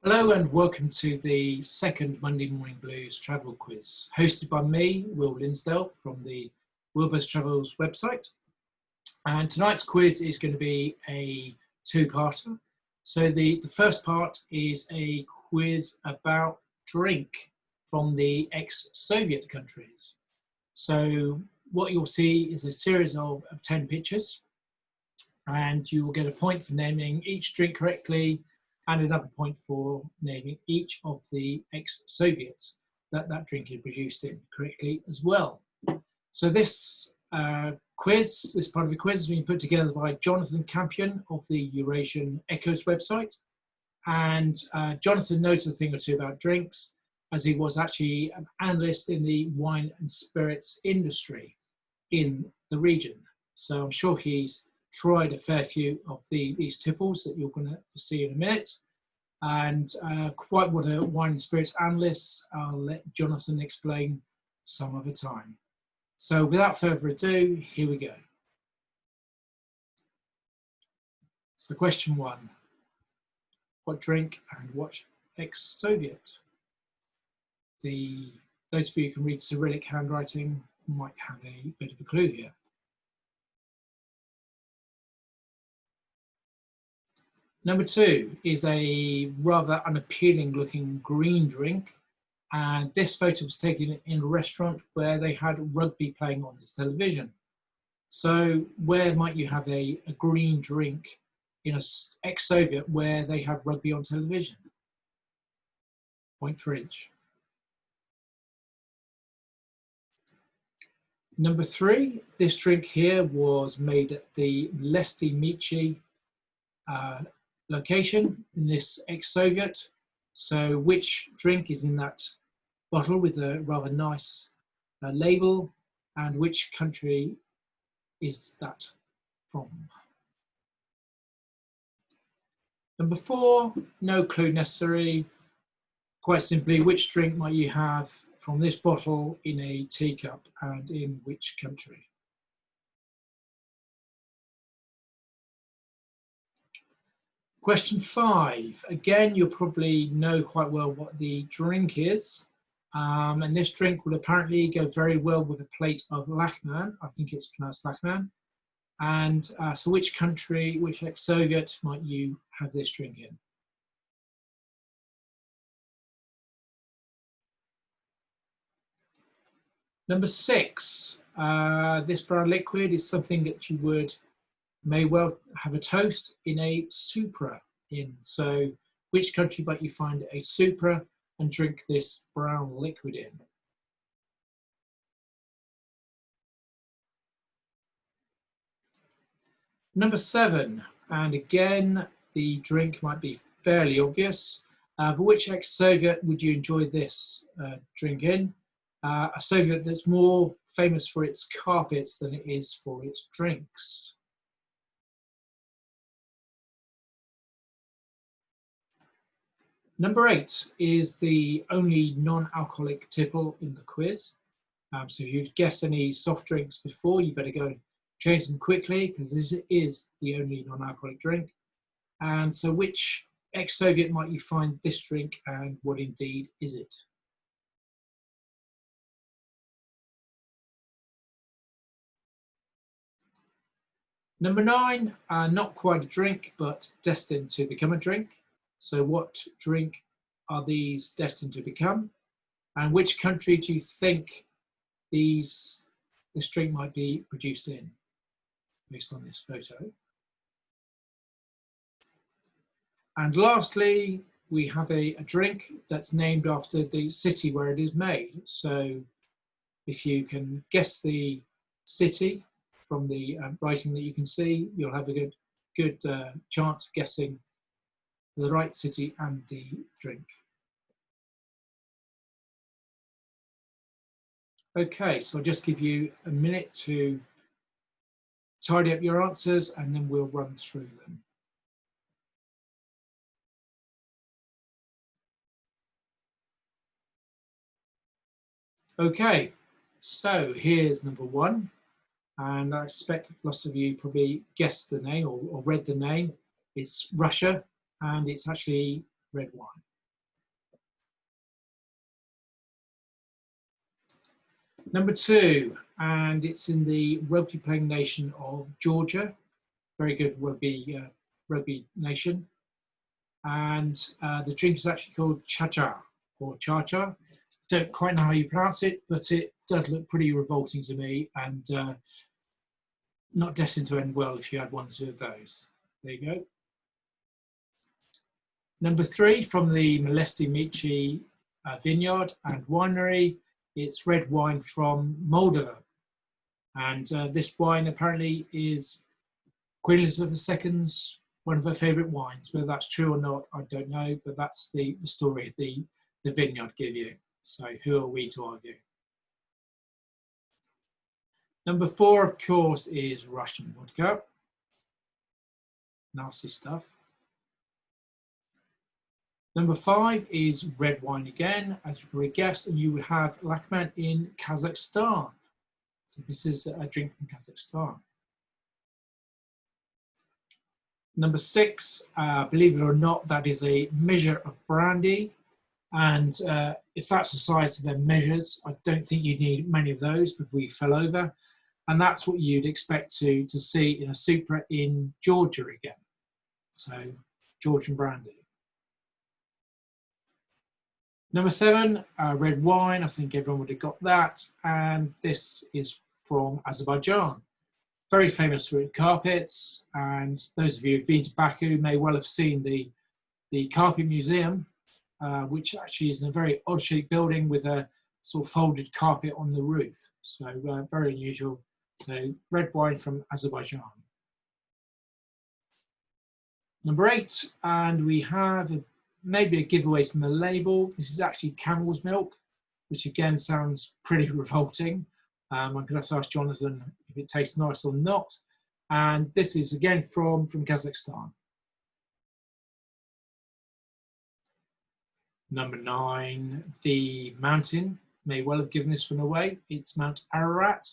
Hello and welcome to the second Monday Morning Blues travel quiz, hosted by me, Will Linsdale, from the Wilbur's Travels website. And tonight's quiz is going to be a two-parter. So the first part is a quiz about drink from the ex-Soviet countries. So what you'll see is a series of 10 pictures, and you will get a point for naming each drink correctly, and another point for naming each of the ex-Soviets that drink is produced in correctly as well. So this quiz, this part of the quiz, has been put together by Jonathan Campion of the Eurasian Echoes website. And Jonathan knows a thing or two about drinks, as he was actually an analyst in the wine and spirits industry in the region. So I'm sure he's tried a fair few of these tipples that you're going to see in a minute. And quite what a wine and spirits analyst, I'll let Jonathan explain some other time. So without further ado, here we go. So question one, what drink and what ex-Soviet? Those of you who can read Cyrillic handwriting might have a bit of a clue here. Number two is a rather unappealing looking green drink. And this photo was taken in a restaurant where they had rugby playing on the television. So where might you have a green drink in an ex-Soviet where they have rugby on television? Point for each. Number three, this drink here was made at the Lesti Michi location in this ex-Soviet. So which drink is in that bottle with a rather nice label, and which country is that from? Number four, no clue necessary. Quite simply, which drink might you have from this bottle in a teacup and in which country? Question five, again, you'll probably know quite well what the drink is. And this drink will apparently go very well with a plate of Lachman. I think it's pronounced Lachman. And so which country, which ex-Soviet might you have this drink in? Number six, this brown liquid is something that you may well have a toast in a supra in. So which country might you find a supra and drink this brown liquid in? Number seven, and again, the drink might be fairly obvious, but which ex-Soviet would you enjoy this drink in? A Soviet that's more famous for its carpets than it is for its drinks. Number eight is the only non-alcoholic tipple in the quiz. So if you've guessed any soft drinks before, you better go and change them quickly, because this is the only non-alcoholic drink. And so which ex-Soviet might you find this drink, and what indeed is it? Number nine, not quite a drink, but destined to become a drink. So what drink are these destined to become? And which country do you think this drink might be produced in, based on this photo? And lastly, we have a drink that's named after the city where it is made. So if you can guess the city from the writing that you can see, you'll have a good chance of guessing the right city and the drink. Okay, so I'll just give you a minute to tidy up your answers and then we'll run through them. Okay, so here's number one, and I expect lots of you probably guessed the name or read the name. It's Russia, and it's actually red wine. Number 2, and it's in the rugby playing nation of Georgia. Very good rugby nation. And the drink is actually called cha-cha or cha-cha. Don't quite know how you pronounce it, but it does look pretty revolting to me, and not destined to end well if you had 1 or 2 of those. There you go. Number 3, from the Molesti Mici vineyard and winery, it's red wine from Moldova. And this wine apparently is Queen Elizabeth II's one of her favourite wines. Whether that's true or not, I don't know, but that's the story the vineyard give you. So who are we to argue? Number 4, of course, is Russian vodka. Nasty stuff. Number 5 is red wine again, as you probably guessed, and you would have Lakman in Kazakhstan. So this is a drink from Kazakhstan. Number 6, believe it or not, that is a measure of brandy. And if that's the size of their measures, I don't think you need many of those before you fell over. And that's what you'd expect to see in a Supra in Georgia again. So Georgian brandy. Number 7, red wine. I think everyone would have got that. And this is from Azerbaijan. Very famous for its carpets. And those of you who've been to Baku may well have seen the Carpet Museum, which actually is in a very odd-shaped building with a sort of folded carpet on the roof. So very unusual. So red wine from Azerbaijan. Number 8, and we have maybe a giveaway from the label. This is actually camel's milk, which again sounds pretty revolting. I'm going to have to ask Jonathan if it tastes nice or not. And this is again from Kazakhstan. Number 9, the mountain may well have given this one away. It's Mount Ararat,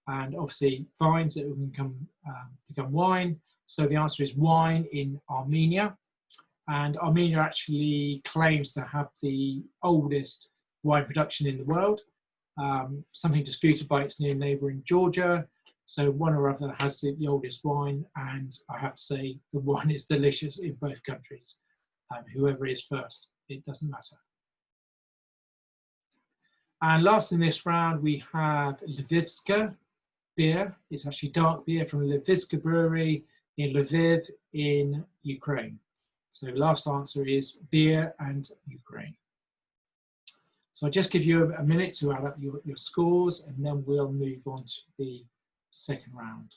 and obviously vines that can become wine. So the answer is wine in Armenia. And Armenia actually claims to have the oldest wine production in the world, something disputed by its near neighbour in Georgia. So one or other has the oldest wine, and I have to say the wine is delicious in both countries. Whoever is first, it doesn't matter. And last in this round, we have Lvivska beer. It's actually dark beer from Lvivska Brewery in Lviv in Ukraine. So last answer is beer and Ukraine. So I'll just give you a minute to add up your scores, and then we'll move on to the second round.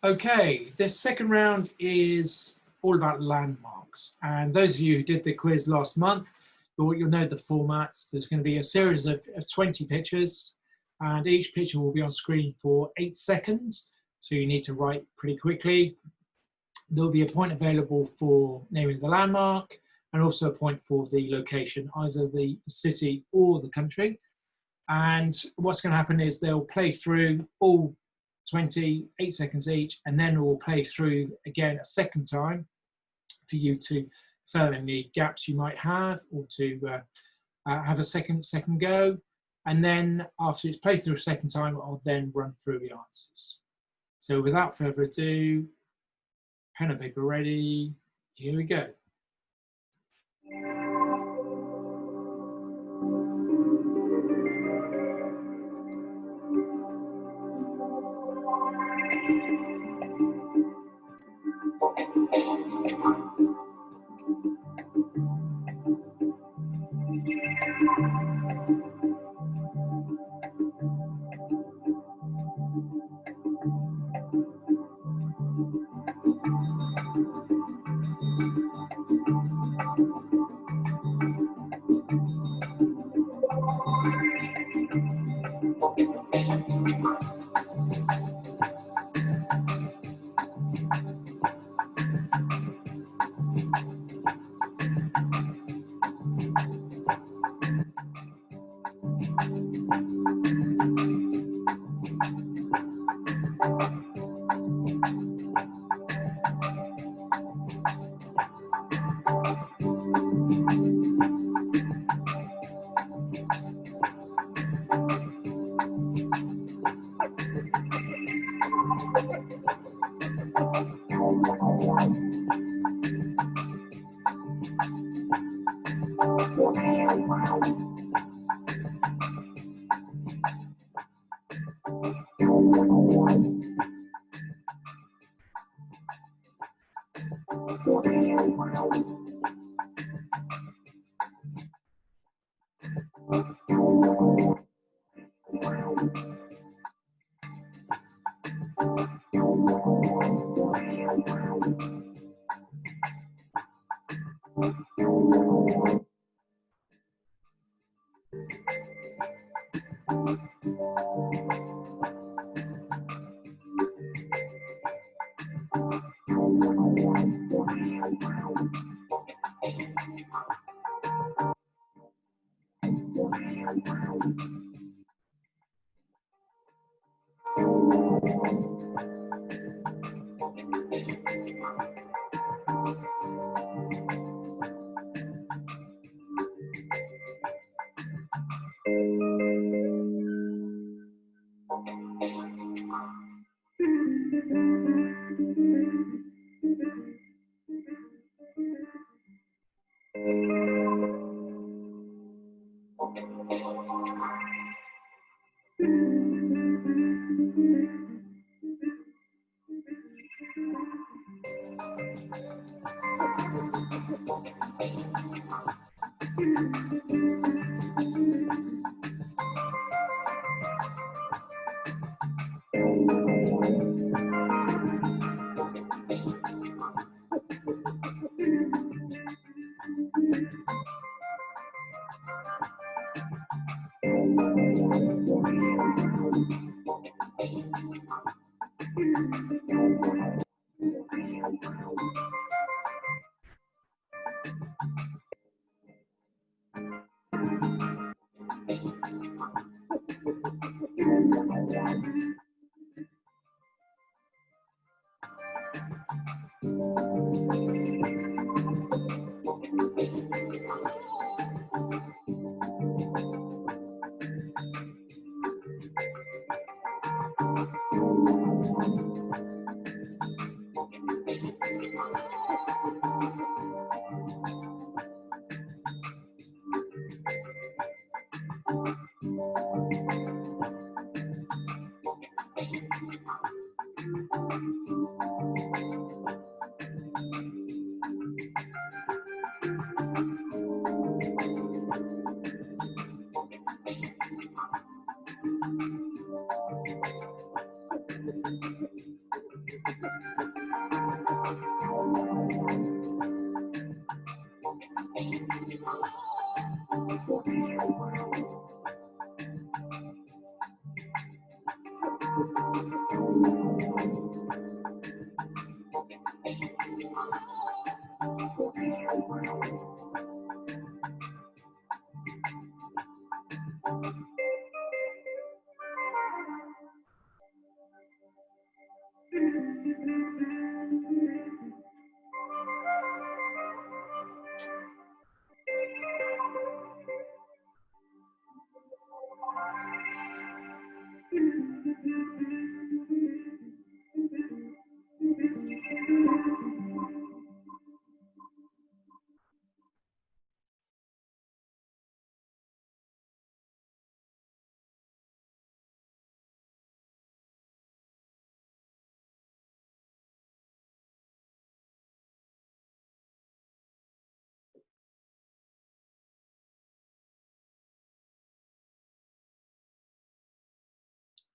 Okay, this second round is all about landmarks. And those of you who did the quiz last month, you'll know the format. There's going to be a series of 20 pictures, and each picture will be on screen for 8 seconds. So you need to write pretty quickly. There'll be a point available for naming the landmark, and also a point for the location, either the city or the country. And what's going to happen is they'll play through all 20, 8 seconds each, and then we'll play through again a second time for you to fill in the gaps you might have, or to have a second go. And then after it's played through a second time, I'll then run through the answers. So without further ado, pen and paper ready, here we go.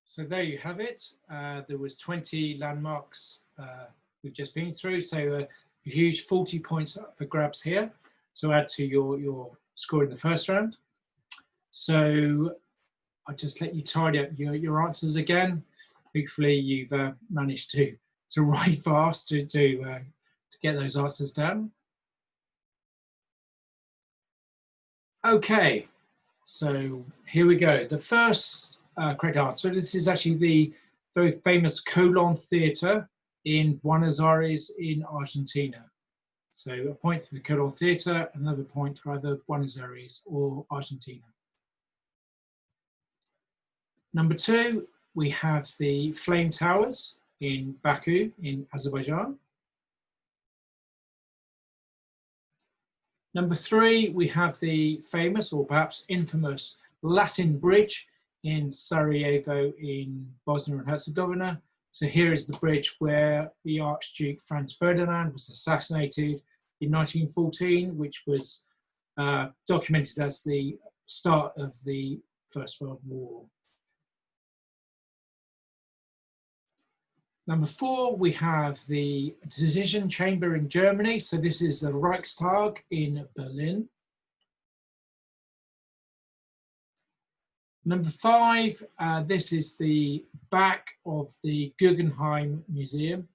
So there you have it. There was 20 landmarks we've just been through. So a huge 40 points up for grabs here to add to your score in the first round. So I'll just let you tidy up your answers again. Hopefully you've managed to write fast to get those answers down. Okay, so here we go. The first correct answer. This is actually the very famous Colón Theatre in Buenos Aires in Argentina. So a point for the Colón Theatre, another point for either Buenos Aires or Argentina. Number 2, we have the Flame Towers in Baku in Azerbaijan. Number 3, we have the famous or perhaps infamous Latin Bridge in Sarajevo in Bosnia and Herzegovina. So here is the bridge where the Archduke Franz Ferdinand was assassinated in 1914, which was documented as the start of the First World War. Number 4, we have the decision chamber in Germany. So this is the Reichstag in Berlin. Number 5, this is the back of the Guggenheim Museum,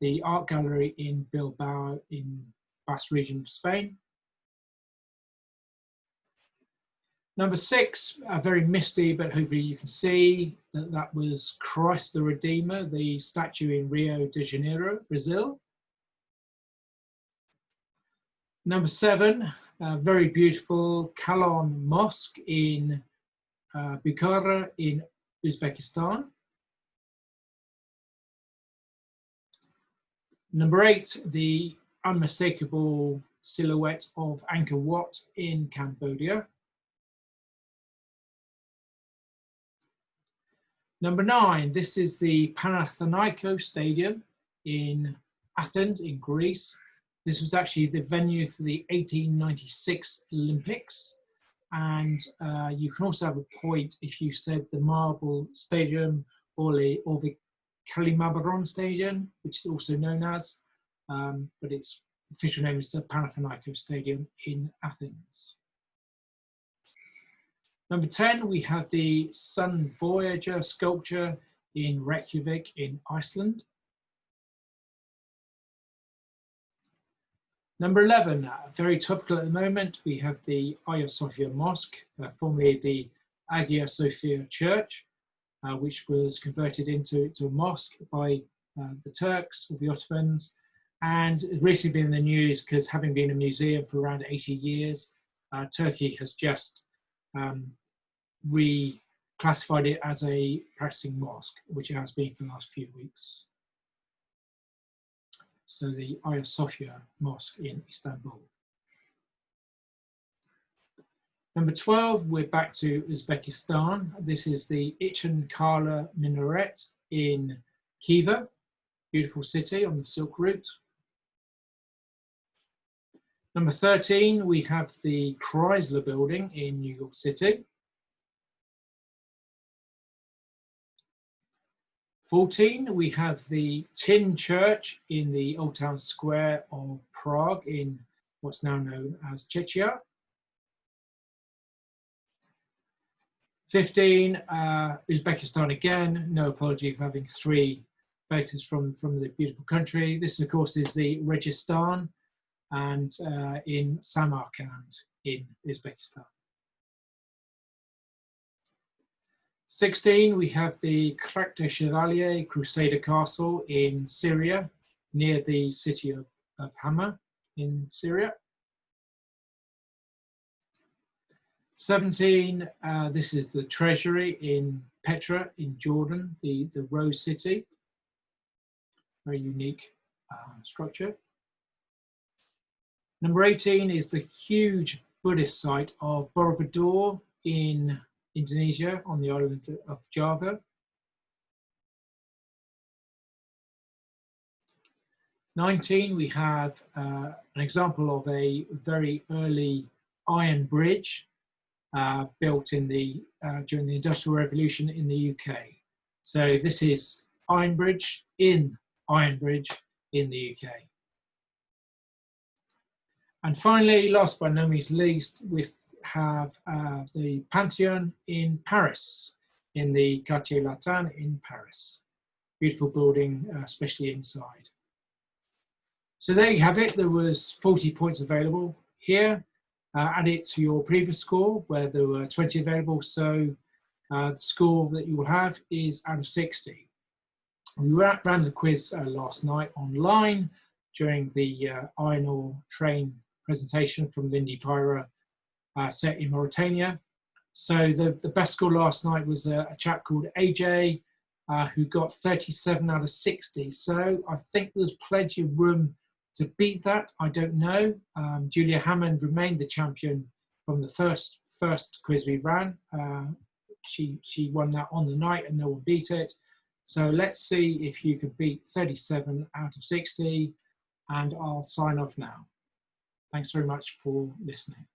the art gallery in Bilbao in Basque region of Spain. Number 6, very misty, but hopefully you can see that that was Christ the Redeemer, the statue in Rio de Janeiro, Brazil. Number 7, very beautiful Kalon Mosque in Bukhara in Uzbekistan. Number 8, the unmistakable silhouette of Angkor Wat in Cambodia. Number 9, this is the Panathinaikos Stadium in Athens in Greece. This was actually the venue for the 1896 Olympics. And you can also have a point if you said the Marble Stadium or the Kalimabaron Stadium, which is also known as, but its official name is the Panathinaikos Stadium in Athens. Number 10, we have the Sun Voyager sculpture in Reykjavik in Iceland. Number 11, very topical at the moment, we have the Hagia Sophia Mosque, formerly the Hagia Sophia Church, which was converted into a mosque by the Turks or the Ottomans, and it's recently been in the news because having been a museum for around 80 years, Turkey has just reclassified it as a practicing mosque, which it has been for the last few weeks. So the Hagia Sophia Mosque in Istanbul. Number 12, we're back to Uzbekistan. This is the Ichin Kala Minaret in Khiva, beautiful city on the Silk Route. Number 13, we have the Chrysler Building in New York City. 14, we have the Tin Church in the Old Town Square of Prague in what's now known as Czechia. 15, Uzbekistan again, no apology for having 3 photos from the beautiful country. This, of course, is the Registan and in Samarkand in Uzbekistan. 16, we have the Krakte Chevalier Crusader Castle in Syria, near the city of Hama in Syria. 17, this is the treasury in Petra in Jordan, the Rose City. Very unique structure. Number 18 is the huge Buddhist site of Borobudur in Indonesia on the island of Java. 19, we have an example of a very early iron bridge built in during the Industrial Revolution in the UK. So this is Iron Bridge in the UK. And finally, last but no means least, we have the Pantheon in Paris, in the Quartier Latin in Paris. Beautiful building, especially inside. So there you have it. There was 40 points available here. Add it to your previous score where there were 20 available. So the score that you will have is out of 60. We ran the quiz last night online during the iron ore train presentation from Lindy Pyra set in Mauritania. So the best score last night was a chap called AJ who got 37 out of 60. So I think there's plenty of room to beat that. I don't know. Julia Hammond remained the champion from the first quiz we ran. she won that on the night and no one beat it. So let's see if you can beat 37 out of 60, and I'll sign off now. Thanks very much for listening.